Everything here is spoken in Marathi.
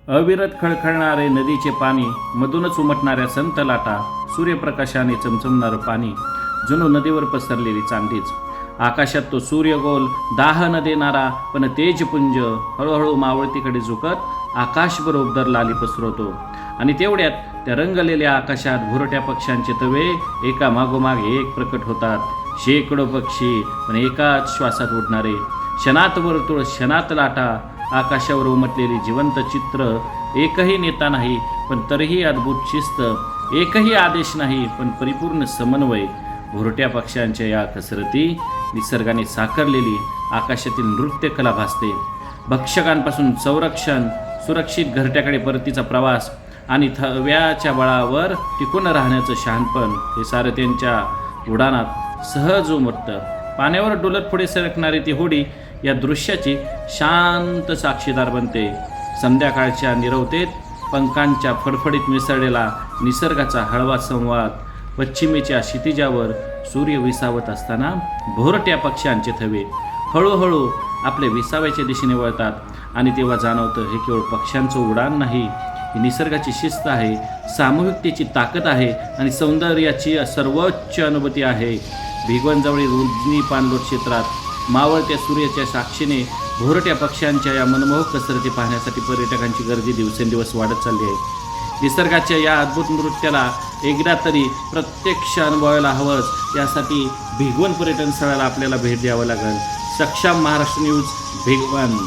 अविरत खळखळणारे नदीचे पाणी, मधूनच उमटणाऱ्या संत लाटा, सूर्यप्रकाशाने चमचमणारं पाणी, जणू नदीवर पसरलेली चांदीच. आकाशात तो सूर्यगोल दाह न देणारा पण तेजपुंज हळूहळू मावळतीकडे झुकत आकाशभर उबदार लाली पसरवतो. आणि तेवढ्यात त्या रंगलेल्या आकाशात भुरट्या पक्ष्यांचे तवे एका मागोमाग एक प्रकट होतात. शेकडो पक्षी पण एकाच श्वासात उडणारे. क्षणात वर्तुळ, क्षणात लाटा, आकाशावर उमटलेली जिवंत चित्र. एकही नेता नाही पण तरीही अद्भुत शिस्त, एकही आदेश नाही पण परिपूर्ण समन्वय. भुरट्या पक्ष्यांच्या या कसरती निसर्गाने साकारलेली आकाशातील नृत्यकला भासते. भक्षकांपासून संरक्षण, सुरक्षित घरट्याकडे परतीचा प्रवास आणि थव्याच्या बळावर टिकून राहण्याचं शहाणपण, हे सारं त्यांच्या उडाणात सहज उमटतं. पाण्यावर डुलत पुढे सरकणारी ती होडी या दृश्याची शांत साक्षीदार बनते. संध्याकाळच्या निरवतेत पंखांच्या फडफडीत मिसळलेला निसर्गाचा हळवा संवाद. पश्चिमेच्या क्षितिजावर सूर्य विसावत असताना भोरट्या पक्ष्यांचे थवे हळूहळू आपले विसाव्याच्या दिशेने वळतात. आणि तेव्हा जाणवतं, हे केवळ पक्ष्यांचं उडान नाही, ही निसर्गाची शिस्त आहे, सामूहिकतेची ताकद आहे आणि सौंदर्याची सर्वोच्च अनुभूती आहे. भिगवणजवळील उजनी पाणलोट क्षेत्रात मावळत्या सूर्याच्या साक्षीने भोरट्या पक्ष्यांच्या या मनमोहक कसरती पाहण्यासाठी पर्यटकांची गर्दी दिवसेंदिवस वाढत चालली आहे. निसर्गाच्या या अद्भुत नृत्याला एकदा तरी प्रत्यक्ष अनुभवायला हवंच. यासाठी भिगवण पर्यटन स्थळाला आपल्याला भेट द्यावं लागेल. सक्षम महाराष्ट्र न्यूज, भिगवण.